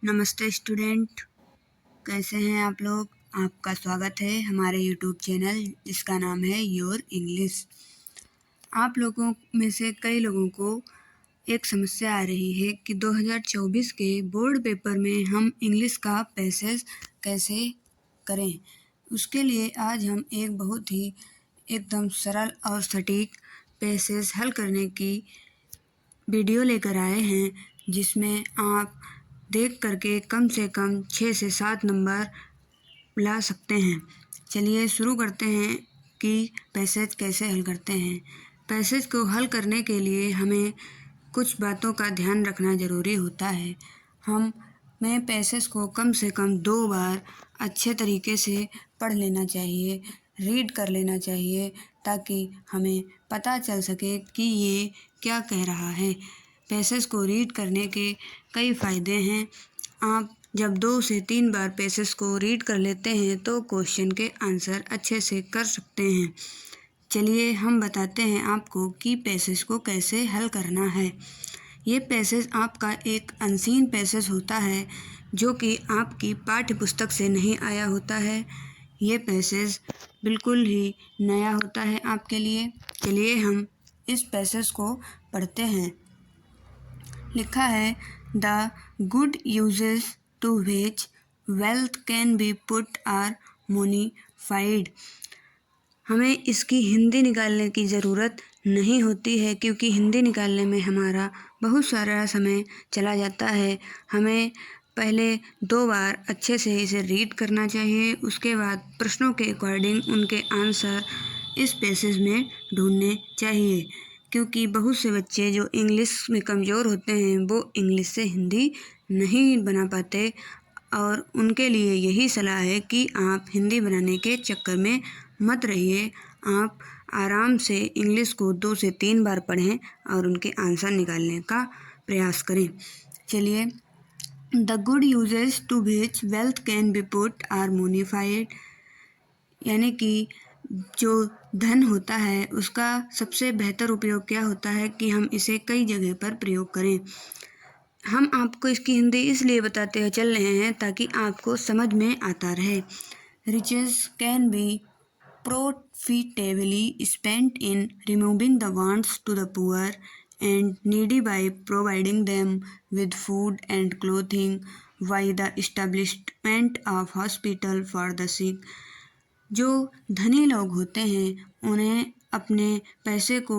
नमस्ते स्टूडेंट, कैसे हैं आप लोग। आपका स्वागत है हमारे यूट्यूब चैनल जिसका नाम है योर इंग्लिश। आप लोगों में से कई लोगों को एक समस्या आ रही है कि 2024 के बोर्ड पेपर में हम इंग्लिश का पैसेज कैसे करें। उसके लिए आज हम एक बहुत ही एकदम सरल और सटीक पैसेज हल करने की वीडियो लेकर आए हैं, जिसमें आप देख करके कम से कम 6 से 7 नंबर ला सकते हैं। चलिए शुरू करते हैं कि पैसेज कैसे हल करते हैं। पैसेज को हल करने के लिए हमें कुछ बातों का ध्यान रखना ज़रूरी होता है। हमें पैसेज को कम से कम 2 बार अच्छे तरीके से पढ़ लेना चाहिए, रीड कर लेना चाहिए, ताकि हमें पता चल सके कि ये क्या कह रहा है। पैसेज को रीड करने के कई फ़ायदे हैं। आप जब 2 से 3 बार पैसेज को रीड कर लेते हैं तो क्वेश्चन के आंसर अच्छे से कर सकते हैं। चलिए हम बताते हैं आपको कि पैसेज को कैसे हल करना है। ये पैसेज आपका एक अनसीन पैसेज होता है जो कि आपकी पाठ्य पुस्तक से नहीं आया होता है। ये पैसेज बिल्कुल ही नया होता है आपके लिए। चलिए हम इस पैसेज को पढ़ते हैं। लिखा है, the good uses to which wealth can be put are manifold. हमें इसकी हिंदी निकालने की ज़रूरत नहीं होती है, क्योंकि हिंदी निकालने में हमारा बहुत सारा समय चला जाता है। हमें पहले 2 बार अच्छे से इसे रीड करना चाहिए, उसके बाद प्रश्नों के अकॉर्डिंग उनके आंसर इस पैसेज में ढूंढने चाहिए, क्योंकि बहुत से बच्चे जो इंग्लिश में कमज़ोर होते हैं वो इंग्लिश से हिंदी नहीं बना पाते, और उनके लिए यही सलाह है कि आप हिंदी बनाने के चक्कर में मत रहिए। आप आराम से इंग्लिश को 2 से 3 बार पढ़ें और उनके आंसर निकालने का प्रयास करें। चलिए, the good uses to which wealth can be put are manifold, यानी कि जो धन होता है उसका सबसे बेहतर उपयोग क्या होता है कि हम इसे कई जगह पर प्रयोग करें। हम आपको इसकी हिंदी इसलिए बताते हुए चल रहे हैं ताकि आपको समझ में आता रहे। Riches can be profitably spent in removing the wants to the poor and needy by providing them with food and clothing, by the establishment of hospital for the sick। जो धनी लोग होते हैं उन्हें अपने पैसे को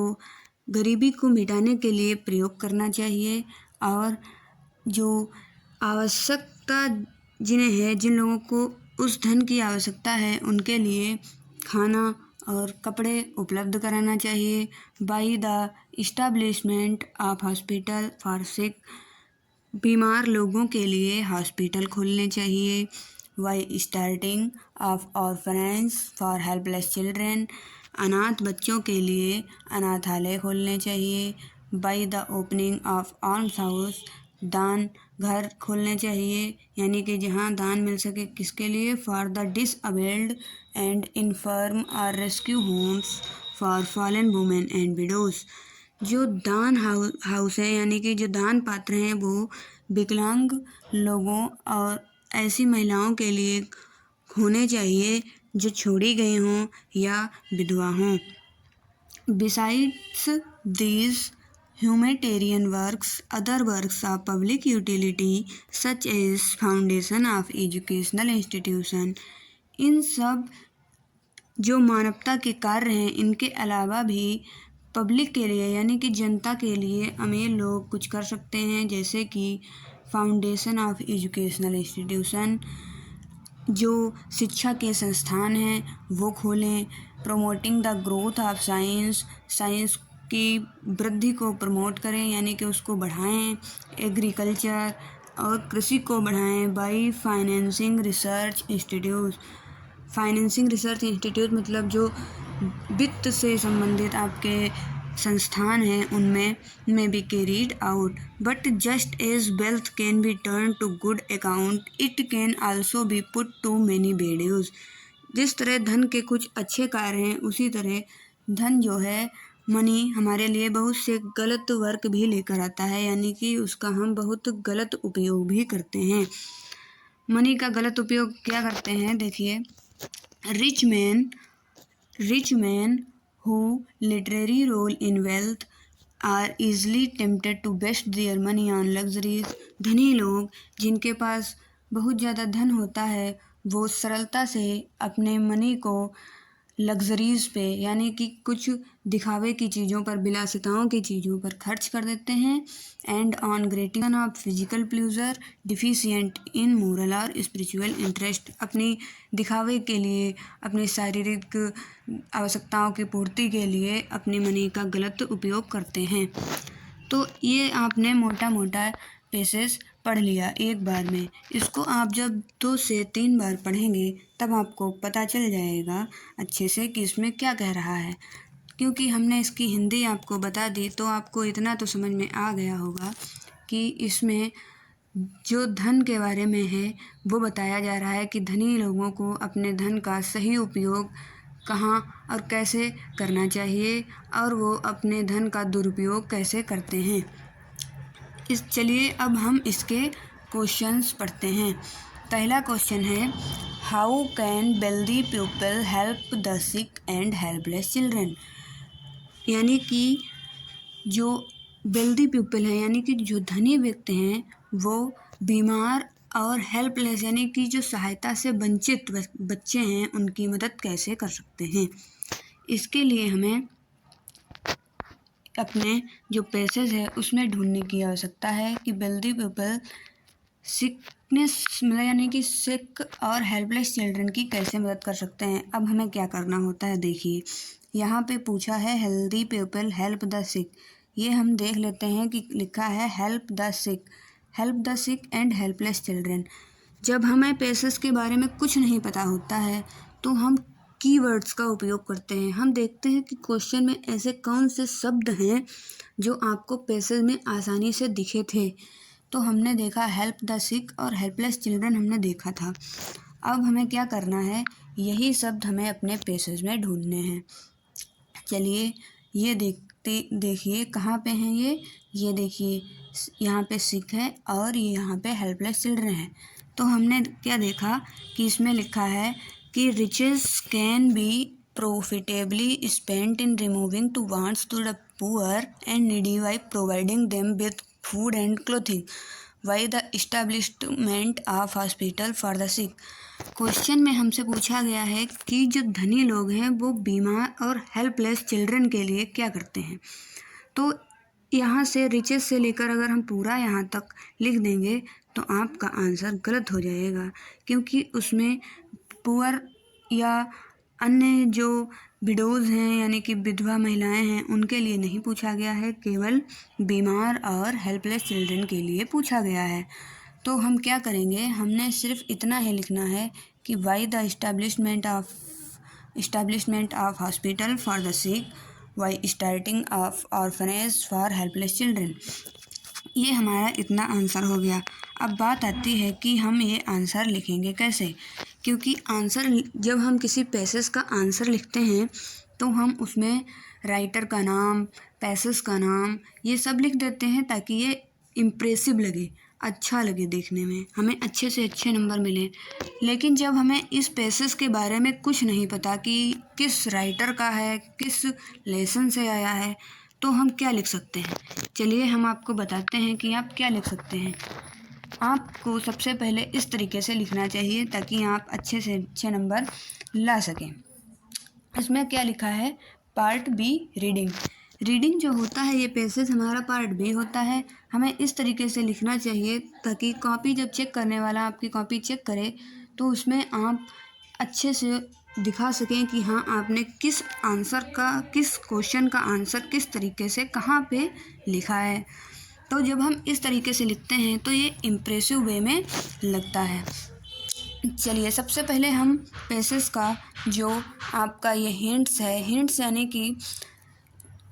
गरीबी को मिटाने के लिए प्रयोग करना चाहिए, और जो आवश्यकता जिन लोगों को उस धन की आवश्यकता है उनके लिए खाना और कपड़े उपलब्ध कराना चाहिए। By the establishment of hospital for sick, बीमार लोगों के लिए हॉस्पिटल खोलने चाहिए। By starting of orphanage for helpless children, अनाथ बच्चों के लिए अनाथालय खोलने चाहिए। By the opening of alms house, दान घर खोलने चाहिए, यानी कि जहां दान मिल सके। किसके लिए? For the disabled and inform और rescue Holmes for fallen women and widows. जो दान हाउस है, यानी कि जो दान पात्र हैं, वो विकलांग लोगों और ऐसी महिलाओं के लिए होने चाहिए जो छोड़ी गई हों या विधवा हों। Besides these humanitarian works, other works of public utility such as foundation of educational institution, इन सब जो मानवता के कार्य हैं इनके अलावा भी पब्लिक के लिए यानी कि जनता के लिए अमीर लोग कुछ कर सकते हैं, जैसे कि फाउंडेशन ऑफ एजुकेशनल इंस्टीट्यूशन, जो शिक्षा के संस्थान हैं वो खोलें। Promoting the growth of science, science की वृद्धि को प्रमोट करें, यानी कि उसको बढ़ाएं। एग्रीकल्चर और कृषि को बढ़ाएं। By financing research institute, financing research institute मतलब जो वित्त से संबंधित आपके संस्थान हैं उनमें may be carried out, but just as wealth can be turned to good account, it can also be put to many bad use। जिस तरह धन के कुछ अच्छे कार्य हैं उसी तरह धन जो है मनी हमारे लिए बहुत से गलत वर्क भी लेकर आता है, यानी कि उसका हम बहुत गलत उपयोग भी करते हैं। मनी का गलत उपयोग क्या करते हैं, देखिए, rich man who literally roll in wealth are easily tempted to waste their money on luxuries. धनी लोग जिनके पास बहुत ज़्यादा धन होता है वो सरलता से अपने मनी को लग्जरीज पे, यानी कि कुछ दिखावे की चीज़ों पर, विलासिताओं की चीज़ों पर खर्च कर देते हैं। And on gratification of physical pleasure deficient in moral और स्पिरिचुअल इंटरेस्ट। अपनी दिखावे के लिए, अपनी शारीरिक आवश्यकताओं की पूर्ति के लिए अपनी मनी का गलत उपयोग करते हैं। तो ये आपने मोटा मोटा पेसेस पढ़ लिया एक बार में। इसको आप जब 2 से 3 बार पढ़ेंगे तब आपको पता चल जाएगा अच्छे से कि इसमें क्या कह रहा है। क्योंकि हमने इसकी हिंदी आपको बता दी तो आपको इतना तो समझ में आ गया होगा कि इसमें जो धन के बारे में है वो बताया जा रहा है कि धनी लोगों को अपने धन का सही उपयोग कहाँ और कैसे करना चाहिए और वो अपने धन का दुरुपयोग कैसे करते हैं। चलिए अब हम इसके क्वेश्चंस पढ़ते हैं। पहला क्वेश्चन है, how can wealthy people help the sick and helpless children. यानी कि जो वेल्दी पीपल है, यानी कि जो धनी व्यक्ति हैं, वो बीमार और हेल्पलेस यानी कि जो सहायता से वंचित बच्चे हैं उनकी मदद कैसे कर सकते हैं। इसके लिए हमें अपने जो पैसेज है उसमें ढूंढने की आवश्यकता है कि वेल्दी पीपल सिकनेस यानी कि सिक और हेल्पलेस चिल्ड्रन की कैसे मदद कर सकते हैं। अब हमें क्या करना होता है, देखिए यहाँ पे पूछा है हेल्दी पीपल हेल्प द सिक। ये हम देख लेते हैं कि लिखा है help the sick and helpless children. जब हमें पैसेज के बारे में कुछ नहीं पता होता है तो हम कीवर्ड्स का उपयोग करते हैं। हम देखते हैं कि क्वेश्चन में ऐसे कौन से शब्द हैं जो आपको पैसेज में आसानी से दिखे थे। तो हमने देखा हेल्प द सिक और हेल्पलेस चिल्ड्रन हमने देखा था। अब हमें क्या करना है, यही शब्द हमें अपने पैसेज में ढूंढने हैं। चलिए ये देखिए कहाँ पे हैं ये देखिए यहाँ पे सिक है और ये यहाँ पे हेल्पलेस चिल्ड्रन है। तो हमने क्या देखा कि इसमें लिखा है कि riches can be profitably spent in removing to wants to the poor and needy by providing them with food and clothing by the establishment of hospital for the sick। Question में हमसे पूछा गया है कि जो धनी लोग हैं वो बीमार और हेल्पलेस चिल्ड्रन के लिए क्या करते हैं। तो यहाँ से रिचेस से लेकर अगर हम पूरा यहाँ तक लिख देंगे तो आपका आंसर गलत हो जाएगा, क्योंकि उसमें पुअर या अन्य जो विडोज़ हैं यानी कि विधवा महिलाएं हैं उनके लिए नहीं पूछा गया है, केवल बीमार और हेल्पलेस चिल्ड्रन के लिए पूछा गया है। तो हम क्या करेंगे, हमने सिर्फ इतना ही लिखना है कि why the establishment of hospital for the sick, why starting of orphanage for helpless children. ये हमारा इतना आंसर हो गया। अब बात आती है कि हम ये आंसर लिखेंगे कैसे, क्योंकि आंसर जब हम किसी पैसेज का आंसर लिखते हैं तो हम उसमें राइटर का नाम, पैसेज का नाम, ये सब लिख देते हैं ताकि ये इम्प्रेसिव लगे, अच्छा लगे देखने में, हमें अच्छे से अच्छे नंबर मिले। लेकिन जब हमें इस पैसेज के बारे में कुछ नहीं पता कि किस राइटर का है, किस लेसन से आया है, तो हम क्या लिख सकते हैं। चलिए हम आपको बताते हैं कि आप क्या लिख सकते हैं। आपको सबसे पहले इस तरीके से लिखना चाहिए ताकि आप अच्छे से अच्छे नंबर ला सकें। इसमें क्या लिखा है, पार्ट बी रीडिंग जो होता है, ये पैसेज हमारा पार्ट बी होता है। हमें इस तरीके से लिखना चाहिए ताकि कॉपी जब चेक करने वाला आपकी कॉपी चेक करे तो उसमें आप अच्छे से दिखा सकें कि हाँ आपने किस क्वेश्चन का आंसर किस तरीके से कहाँ पे लिखा है। तो जब हम इस तरीके से लिखते हैं तो ये इम्प्रेसिव वे में लगता है। चलिए सबसे पहले हम पैसेज का जो आपका ये हिंट्स है, हिंट्स यानी कि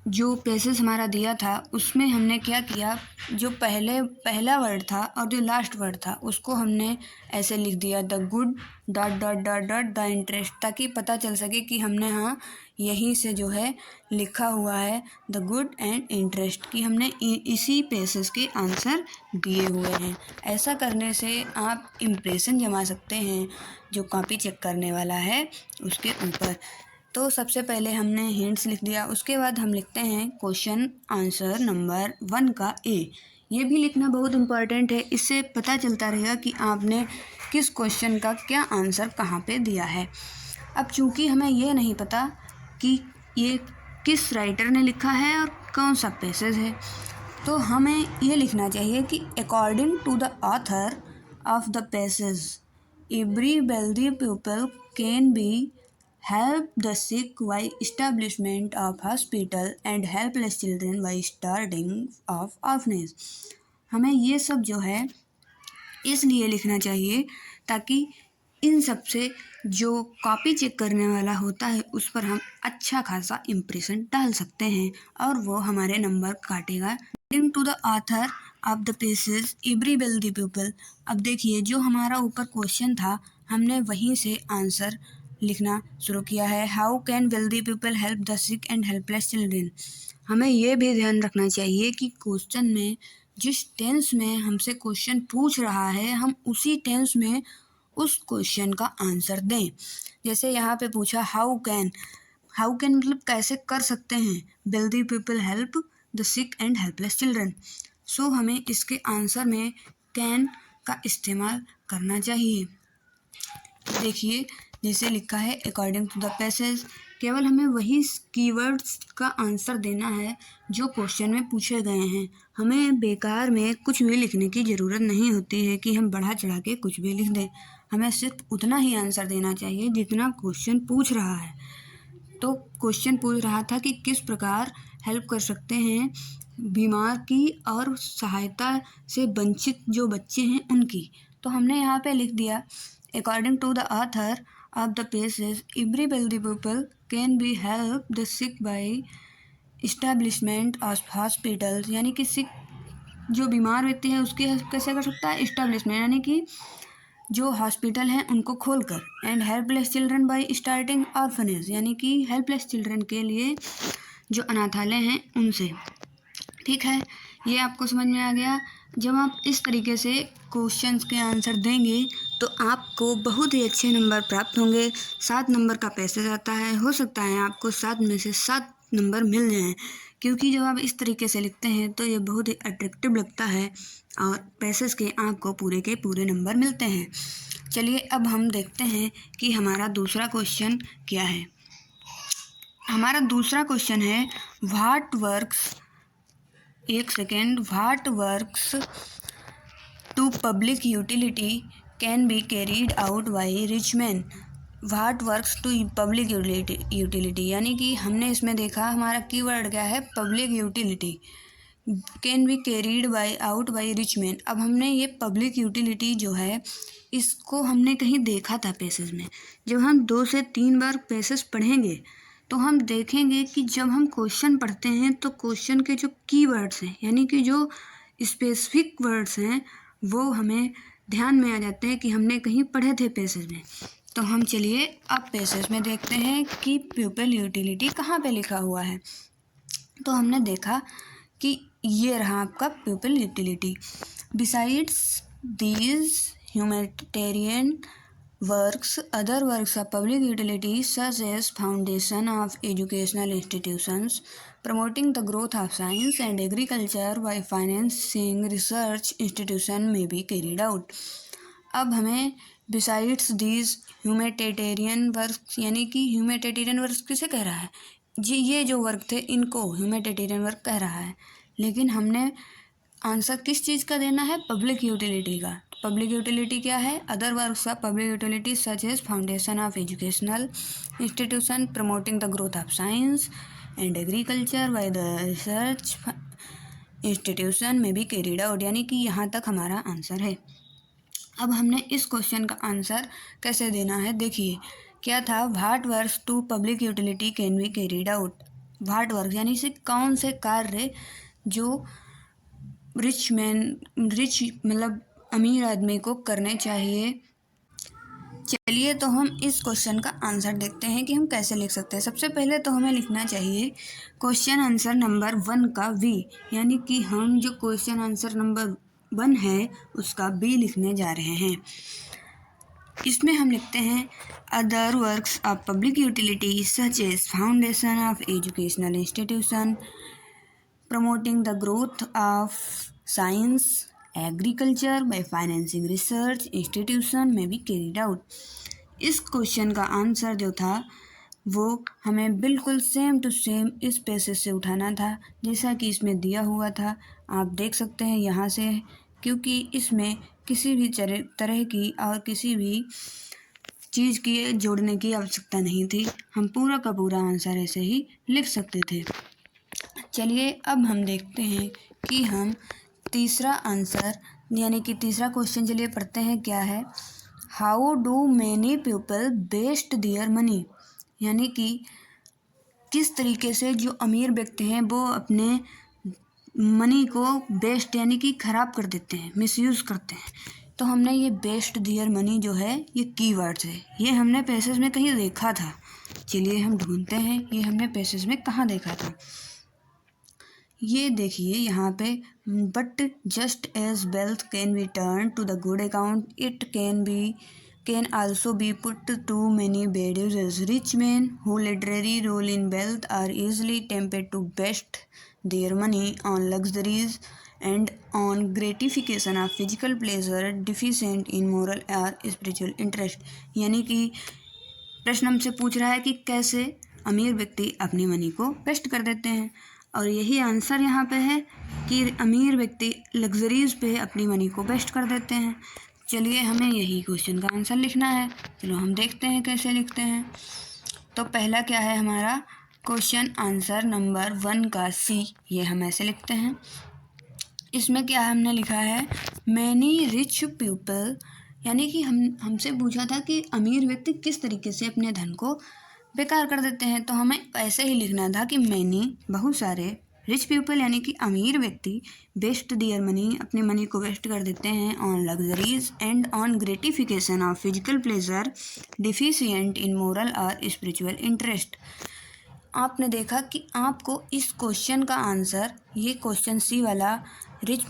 जो पेसेस हमारा दिया था उसमें हमने क्या किया, जो पहला वर्ड था और जो लास्ट वर्ड था उसको हमने ऐसे लिख दिया, the good dot dot dot dot the interest, ताकि पता चल सके कि हमने हाँ यहीं से जो है लिखा हुआ है द गुड एंड इंटरेस्ट, कि हमने इसी पेसेस के आंसर दिए हुए हैं। ऐसा करने से आप इम्प्रेशन जमा सकते हैं जो कॉपी चेक करने वाला है उसके ऊपर। तो सबसे पहले हमने हिंट्स लिख दिया, उसके बाद हम लिखते हैं क्वेश्चन आंसर नंबर 1 का ए। ये भी लिखना बहुत इम्पॉर्टेंट है, इससे पता चलता रहेगा कि आपने किस क्वेश्चन का क्या आंसर कहाँ पे दिया है। अब चूँकि हमें ये नहीं पता कि ये किस राइटर ने लिखा है और कौन सा पैसेज है, तो हमें ये लिखना चाहिए कि according to the author of the passage every wealthy people can be help the sick by establishment of hospital and helpless children by starting of orphanage। हमें ये सब जो है इसलिए लिखना चाहिए ताकि इन सब से जो कॉपी चेक करने वाला होता है उस पर हम अच्छा खासा इम्प्रेशन डाल सकते हैं और वो हमारे नंबर काटेगा। According to the author of the passage every wealthy people. अब देखिए जो हमारा ऊपर क्वेश्चन था हमने वहीं से आंसर लिखना शुरू किया है, how can wealthy people help the sick and helpless children. हमें ये भी ध्यान रखना चाहिए कि क्वेश्चन में जिस टेंस में हमसे क्वेश्चन पूछ रहा है हम उसी टेंस में उस क्वेश्चन का आंसर दें। जैसे यहाँ पे पूछा हाउ कैन मतलब कैसे कर सकते हैं wealthy people help the sick and helpless children. So हमें इसके आंसर में कैन का इस्तेमाल करना चाहिए। देखिए जैसे लिखा है अकॉर्डिंग टू द पैसेज, केवल हमें वही कीवर्ड्स का आंसर देना है जो क्वेश्चन में पूछे गए हैं। हमें बेकार में कुछ भी लिखने की ज़रूरत नहीं होती है कि हम बढ़ा चढ़ा के कुछ भी लिख दें। हमें सिर्फ उतना ही आंसर देना चाहिए जितना क्वेश्चन पूछ रहा है। तो क्वेश्चन पूछ रहा था कि किस प्रकार हेल्प कर सकते हैं बीमार की और सहायता से वंचित जो बच्चे हैं उनकी। तो हमने यहाँ पे लिख दिया according to the author of the places every wealthy people can be help the sick by establishment of hospitals, यानी कि सिक जो बीमार व्यक्ति है उसके कैसे कर सकता है इस्टेब्लिशमेंट, यानी कि जो हॉस्पिटल हैं उनको खोलकर, and helpless children bye starting orphanage, यानी कि हेल्पलेस चिल्ड्रन के लिए जो अनाथालय हैं उनसे। ठीक है, ये आपको समझ में आ गया। जब आप इस तरीके से क्वेश्चंस के आंसर देंगे तो आपको बहुत ही अच्छे नंबर प्राप्त होंगे। 7 नंबर का पैसेज आता है, हो सकता है आपको 7 में से 7 नंबर मिल जाएं, क्योंकि जब आप इस तरीके से लिखते हैं तो ये बहुत ही अट्रैक्टिव लगता है और पैसेज के आपको पूरे के पूरे नंबर मिलते हैं। चलिए अब हम देखते हैं कि हमारा दूसरा क्वेश्चन क्या है। हमारा दूसरा क्वेश्चन है what works to public utility can be carried out by rich man. What works to public utility, यानी कि हमने इसमें देखा हमारा कीवर्ड क्या है public utility, can be carried out by rich man. अब हमने ये पब्लिक यूटिलिटी जो है इसको हमने कहीं देखा था पैसेज में। जब हम 2 से 3 बार पैसेज पढ़ेंगे तो हम देखेंगे कि जब हम क्वेश्चन पढ़ते हैं तो क्वेश्चन के जो कीवर्ड्स हैं यानी कि जो स्पेसिफिक वर्ड्स हैं वो हमें ध्यान में आ जाते हैं कि हमने कहीं पढ़े थे पैसेज में। तो हम चलिए अब पैसेज में देखते हैं कि पीपल यूटिलिटी कहाँ पे लिखा हुआ है। तो हमने देखा कि ये रहा आपका people utility. Besides these humanitarian works, other works of public utility such as foundation of educational institutions, promoting the growth of science and agriculture by financing research institution may be carried out। अब हमें besides these humanitarian works, यानी कि humanitarian works किसे कह रहा है, जी ये जो वर्क थे इनको humanitarian वर्क कह रहा है, लेकिन हमने आंसर किस चीज़ का देना है पब्लिक यूटिलिटी का। पब्लिक यूटिलिटी क्या है, other works of public utility such as foundation of educational institution, promoting the growth of science and agriculture by the research institution में भी कैरीड आउट, यानी कि यहाँ तक हमारा आंसर है। अब हमने इस क्वेश्चन का आंसर कैसे देना है, देखिए क्या था, what works to public utility can be carried out. What work यानी से कौन से कार्य जो रिच मतलब अमीर आदमी को करने चाहिए। चलिए तो हम इस क्वेश्चन का आंसर देखते हैं कि हम कैसे लिख सकते हैं। सबसे पहले तो हमें लिखना चाहिए क्वेश्चन आंसर नंबर 1 का वी, यानी कि हम जो क्वेश्चन आंसर नंबर 1 है उसका बी लिखने जा रहे हैं। इसमें हम लिखते हैं other works of public utility such as foundation of educational institution, promoting the growth of science, agriculture by financing research institution may be carried out। इस क्वेश्चन का आंसर जो था वो हमें बिल्कुल सेम टू सेम इस पैसेज से उठाना था जैसा कि इसमें दिया हुआ था। आप देख सकते हैं यहाँ से, क्योंकि इसमें किसी भी तरह की और किसी भी चीज़ की जोड़ने की आवश्यकता नहीं थी। हम पूरा का पूरा आंसर ऐसे ही लिख सकते थे। चलिए अब हम देखते हैं कि हम तीसरा आंसर यानी कि तीसरा क्वेश्चन चलिए पढ़ते हैं क्या है। How do many people waste their money, यानी कि किस तरीके से जो अमीर व्यक्ति हैं वो अपने मनी को वेस्ट यानी कि ख़राब कर देते हैं, मिसयूज़ करते हैं। तो हमने ये वेस्ट देयर मनी जो है ये कीवर्ड्स है, ये हमने पैसेज में कहीं देखा था। चलिए हम ढूंढते हैं ये हमने पैसेज में कहाँ देखा था। ये देखिए यहाँ पे, but just as wealth can be turn to the good account it can also be put to many bad uses. Rich man who literally roll in wealth are easily tempted to waste their money on luxuries and on gratification of physical pleasure deficient in moral और spiritual interest. यानी कि प्रश्न हमसे पूछ रहा है कि कैसे अमीर व्यक्ति अपनी मनी को वेस्ट कर देते हैं, और यही आंसर यहाँ पे है कि अमीर व्यक्ति लग्जरीज पे अपनी मनी को वेस्ट कर देते हैं। चलिए हमें यही क्वेश्चन का आंसर लिखना है। चलो हम देखते हैं कैसे लिखते हैं। तो पहला क्या है हमारा क्वेश्चन आंसर नंबर 1 का सी, ये हम ऐसे लिखते हैं। इसमें क्या हमने लिखा है, मैनी रिच पीपल, यानी कि हमसे पूछा था कि अमीर व्यक्ति किस तरीके से अपने धन को बेकार कर देते हैं। तो हमें ऐसे ही लिखना था कि मैनी बहुत सारे, रिच पीपल यानी कि अमीर व्यक्ति, वेस्ट दियर मनी अपनी मनी को वेस्ट कर देते हैं on luxuries and on gratification of physical pleasure deficient in moral और स्पिरिचुअल इंटरेस्ट। आपने देखा कि आपको इस क्वेश्चन का आंसर, ये क्वेश्चन सी वाला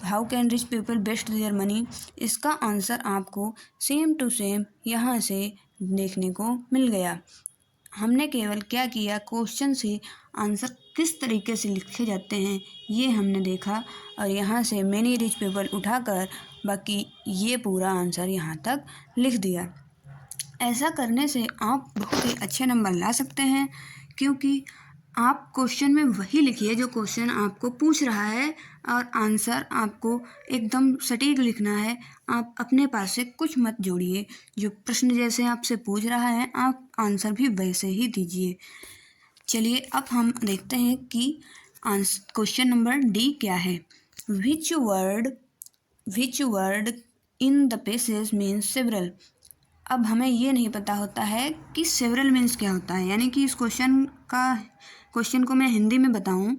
how can rich people waste their money, इसका आंसर आपको सेम टू सेम यहाँ से देखने को मिल गया। हमने केवल क्या किया, क्वेश्चन से आंसर किस तरीके से लिखे जाते हैं ये हमने देखा, और यहाँ से मैनी रिच पीपल उठाकर बाकी ये पूरा आंसर यहाँ तक लिख दिया। ऐसा करने से आप बहुत ही अच्छे नंबर ला सकते हैं, क्योंकि आप क्वेश्चन में वही लिखिए जो क्वेश्चन आपको पूछ रहा है, और आंसर आपको एकदम सटीक लिखना है। आप अपने पास से कुछ मत जोड़िए, जो प्रश्न जैसे आपसे पूछ रहा है आप आंसर भी वैसे ही दीजिए। चलिए अब हम देखते हैं कि क्वेश्चन नंबर डी क्या है। Which word in the passage means several. अब हमें ये नहीं पता होता है कि सेवरल मीन्स क्या होता है, यानी कि इस क्वेश्चन को मैं हिंदी में बताऊं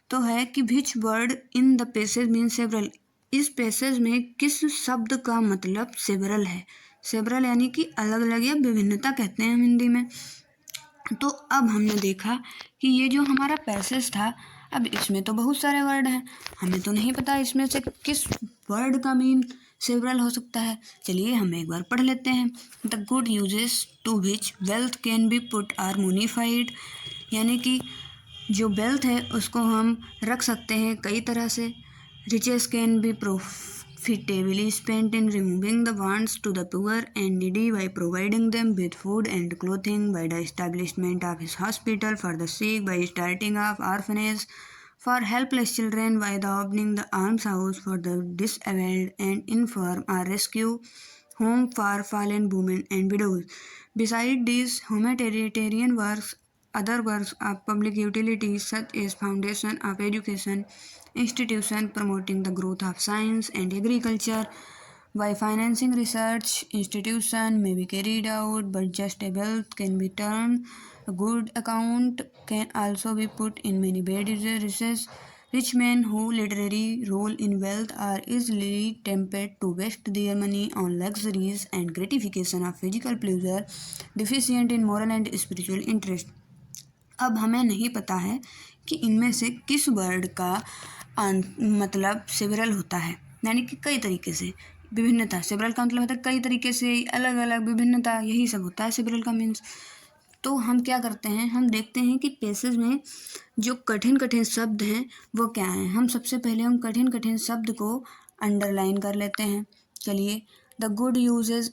तो है कि which word in the passage means several, इस पैसेज में किस शब्द का मतलब सेवरल है। सेवरल यानी कि अलग अलग या विभिन्नता कहते हैं हम हिंदी में। तो अब हमने देखा कि ये जो हमारा पैसेज था, अब इसमें तो बहुत सारे वर्ड हैं, हमें तो नहीं पता इसमें से किस वर्ड का मीन सेवरल हो सकता है। चलिए हम एक बार पढ़ लेते हैं। The good uses to which wealth can be put are manifold, यानी कि जो वेल्थ है उसको हम रख सकते हैं कई तरह से। Riches can be profitably spent in removing the wants to the poor and needy by providing them with food and clothing, by the establishment of his hospital for the sick, by starting of orphanage for helpless children, by the opening the almshouse for the disabled and infirm, or rescue home for fallen women and widows. Besides these humanitarian works, other works of public utility such as foundation of education institution promoting the growth of science and agriculture by financing research institution may be carried out, but just a wealth can be turned A good account can also be put in many bad uses. Rich men who literally roll in wealth are easily tempted to waste their money on luxuries and gratification of physical pleasure, deficient in moral and spiritual interest. अब हमें नहीं पता है कि इनमें से किस word का मतलब सेवरल होता है, यानी कि कई तरीके से विभिन्नता। सेवरल का मतलब होता है कई तरीके से, अलग अलग, विभिन्नता, यही सब होता है सेवरल का मीन्स। तो हम क्या करते हैं, हम देखते हैं कि पैसेज में जो कठिन कठिन शब्द हैं वो क्या हैं। हम सबसे पहले हम कठिन कठिन शब्द को अंडरलाइन कर लेते हैं। चलिए, the good uses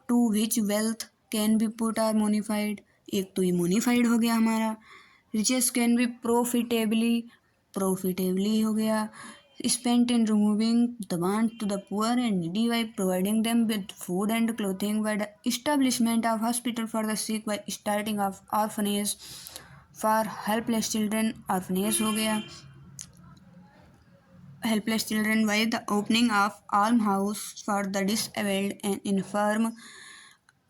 to which wealth can be put are manifold, एक तो ये मोनिफाइड हो गया हमारा। Riches can be profitably, profitably हो गया। spent in removing the want to the poor and needy by providing them with food and clothing, by the establishment of hospital for the sick, by starting of orphanage for helpless children, orphanage हो गया helpless children, by the opening of almshouse for the disabled and infirm,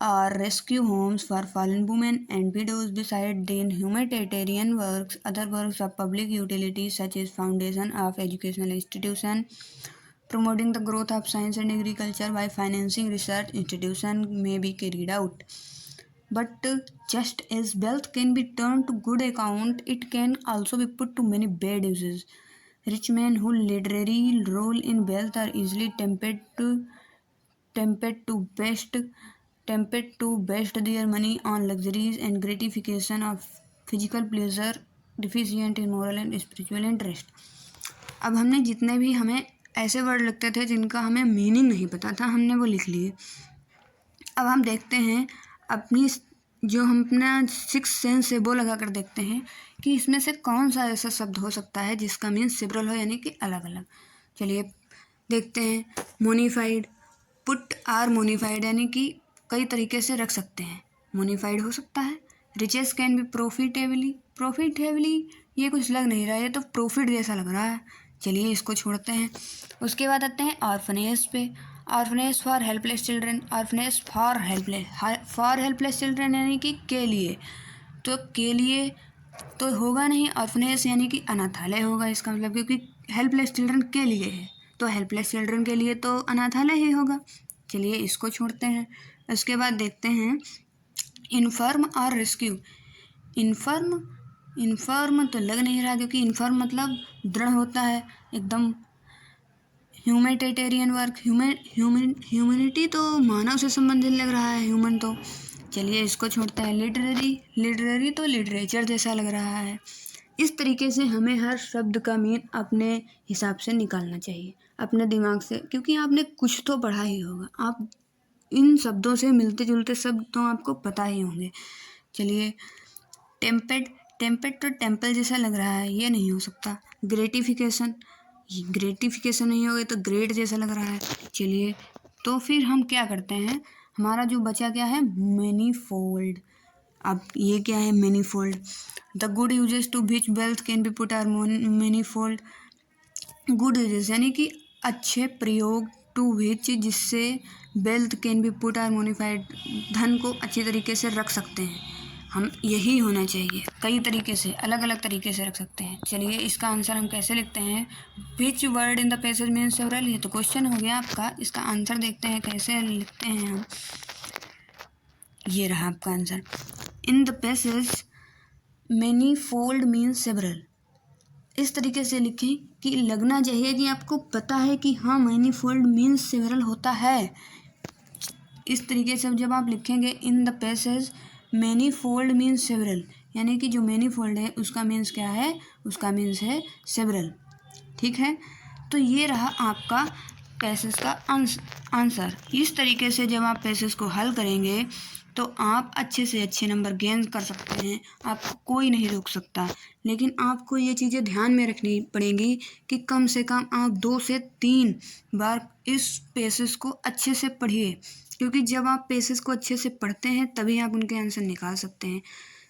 or rescue homes for fallen women and widows. Besides the humanitarian works, other works of public utility such as foundation of educational institution, promoting the growth of science and agriculture by financing research institution may be carried out. But just as wealth can be turned to good account, it can also be put to many bad uses. Rich men who literally roll in wealth are easily tempted to waste their money on luxuries and gratification of physical pleasure, deficient in moral and spiritual interest. अब हमने जितने भी हमें ऐसे word लगते थे जिनका हमें मीनिंग नहीं पता था, हमने वो लिख लिए। अब हम देखते हैं अपनी जो हम अपना सिक्स सेंस से वो लगा कर देखते हैं कि इसमें से कौन सा ऐसा शब्द हो सकता है जिसका मीन्स सेवरल हो, यानी कि अलग अलग। चलिए देखते हैं। मोनिफाइड, पुट आर मोनिफाइड, यानी कि कई तरीके से रख सकते हैं, मोनिफाइड हो सकता है। रिचेस कैन बी प्रोफिटेबली, प्रोफिटेबली ये कुछ लग नहीं रहा है, ये तो प्रॉफिट जैसा लग रहा है, चलिए इसको छोड़ते हैं। उसके बाद आते हैं ऑर्फनेज पे। Orphanage for helpless children, orphanage for helpless children यानी कि के लिए, तो के लिए तो होगा नहीं, ऑर्फनेज यानी कि अनाथालय होगा इसका मतलब, क्योंकि हेल्पलेस चिल्ड्रन के लिए है तो हेल्पलेस चिल्ड्रन के लिए तो अनाथालय ही होगा, चलिए इसको छोड़ते हैं। उसके बाद देखते हैं इन्फर्म और रेस्क्यू। इन्फर्म तो लग नहीं रहा, क्योंकि इन्फर्म मतलब दृढ़ होता है एकदम। ह्यूमैनिटेरियन वर्क, ह्यूमैनिटी तो मानव से संबंधित लग रहा है, ह्यूमन तो, चलिए इसको छोड़ते हैं। लिटरेरी तो लिटरेचर जैसा लग रहा है। इस तरीके से हमें हर शब्द का मीन अपने हिसाब से निकालना चाहिए, अपने दिमाग से, क्योंकि आपने कुछ तो पढ़ा ही होगा, आप इन शब्दों से मिलते जुलते शब्द तो आपको पता ही होंगे। चलिए, टेम्पेड तो टेम्पल जैसा लग रहा है, ये नहीं हो सकता। ग्रेटिफिकेशन नहीं होगा, तो ग्रेट जैसा लग रहा है, चलिए तो फिर हम क्या करते हैं, हमारा जो बचा क्या है, मैनीफोल्ड। अब ये क्या है, manifold. The good uses to which wealth can be put are manifold. Good uses यानी कि अच्छे प्रयोग, टू विच जिससे wealth can be put are manifold, धन को अच्छी तरीके से रख सकते हैं हम, यही होना चाहिए। कई तरीके से, अलग अलग तरीके से रख सकते हैं। चलिए इसका आंसर हम कैसे लिखते हैं, which word in the passage means several, ये तो क्वेश्चन हो गया आपका। इसका आंसर देखते हैं कैसे लिखते हैं हम। ये रहा आपका answer. In the passage manifold means several. इस तरीके से लिखें कि लगना चाहिए कि आपको पता है कि हाँ मैनीफोल्ड मीन्स सेवरल होता है। इस तरीके से जब आप लिखेंगे in the passage manifold means several, यानी कि जो मैनीफोल्ड है उसका मीन्स क्या है, उसका मीन्स है सेवरल, ठीक है। तो ये रहा आपका पैसेज का आंसर। इस तरीके से जब आप पैसेज को हल करेंगे तो आप अच्छे से अच्छे नंबर गेन कर सकते हैं, आपको कोई नहीं रोक सकता। लेकिन आपको ये चीज़ें ध्यान में रखनी पड़ेंगी कि कम से कम आप 2 से 3 बार इस पैसेज को अच्छे से पढ़िए, क्योंकि जब आप पैसेज को अच्छे से पढ़ते हैं तभी आप उनके आंसर निकाल सकते हैं।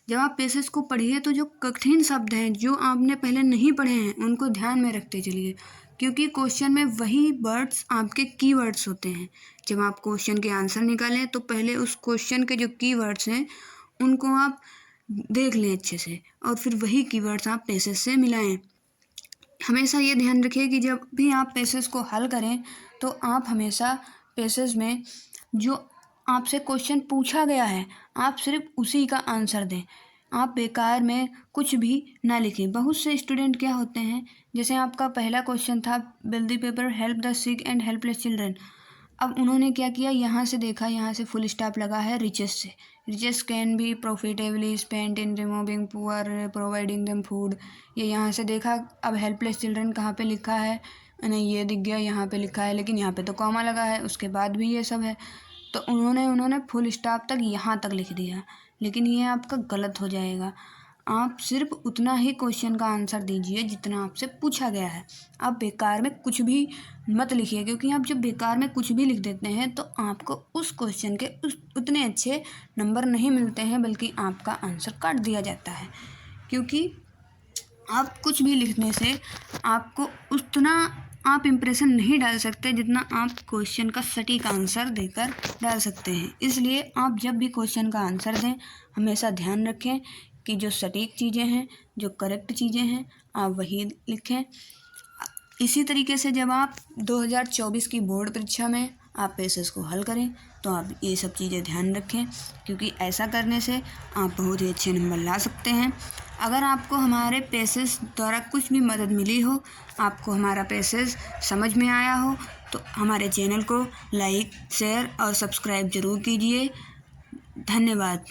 जब आप पैसेज को पढ़िए तो जो कठिन शब्द हैं जो आपने पहले नहीं पढ़े हैं उनको ध्यान में रखते चलिए, क्योंकि क्वेश्चन में वही वर्ड्स आपके कीवर्ड्स होते हैं। जब आप क्वेश्चन के आंसर निकालें तो पहले उस क्वेश्चन के जो कीवर्ड्स हैं उनको आप देख लें अच्छे से और फिर वही कीवर्ड्स आप पैसेज से मिलाएं। हमेशा ये ध्यान रखिए कि जब भी आप पैसेज को हल करें तो आप हमेशा पैसेज में जो आपसे क्वेश्चन पूछा गया है आप सिर्फ उसी का आंसर दें। आप बेकार में कुछ भी ना लिखें। बहुत से स्टूडेंट क्या होते हैं, जैसे आपका पहला क्वेश्चन था bill the paper help the sick and helpless children. अब उन्होंने क्या किया, यहाँ से देखा, यहाँ से फुल स्टॉप लगा है रिचेस से। Riches can be profitably spent in removing poor providing them food. ये यहाँ से देखा। अब हेल्पलेस चिल्ड्रन कहाँ पे लिखा है, नहीं ये दिख गया, यहाँ पे लिखा है, लेकिन यहाँ पे तो कॉमा लगा है, उसके बाद भी ये सब है। तो उन्होंने फुल स्टॉप तक यहाँ तक लिख दिया, लेकिन ये आपका गलत हो जाएगा। आप सिर्फ उतना ही क्वेश्चन का आंसर दीजिए जितना आपसे पूछा गया है। आप बेकार में कुछ भी मत लिखिए, क्योंकि आप जब बेकार में कुछ भी लिख देते हैं तो आपको उस क्वेश्चन के उतने अच्छे नंबर नहीं मिलते हैं, बल्कि आपका आंसर काट दिया जाता है। क्योंकि आप कुछ भी लिखने से आपको उतना आप इम्प्रेशन नहीं डाल सकते जितना आप क्वेश्चन का सटीक आंसर देकर डाल सकते हैं। इसलिए आप जब भी क्वेश्चन का आंसर दें हमेशा ध्यान रखें कि जो सटीक चीज़ें हैं, जो करेक्ट चीज़ें हैं, आप वही लिखें। इसी तरीके से जब आप 2024 की बोर्ड परीक्षा में आप पैसेज को हल करें तो आप ये सब चीज़ें ध्यान रखें, क्योंकि ऐसा करने से आप बहुत ही अच्छे नंबर ला सकते हैं। अगर आपको हमारे पैसेज द्वारा कुछ भी मदद मिली हो, आपको हमारा पैसेज समझ में आया हो, तो हमारे चैनल को लाइक, शेयर और सब्सक्राइब ज़रूर कीजिए। धन्यवाद।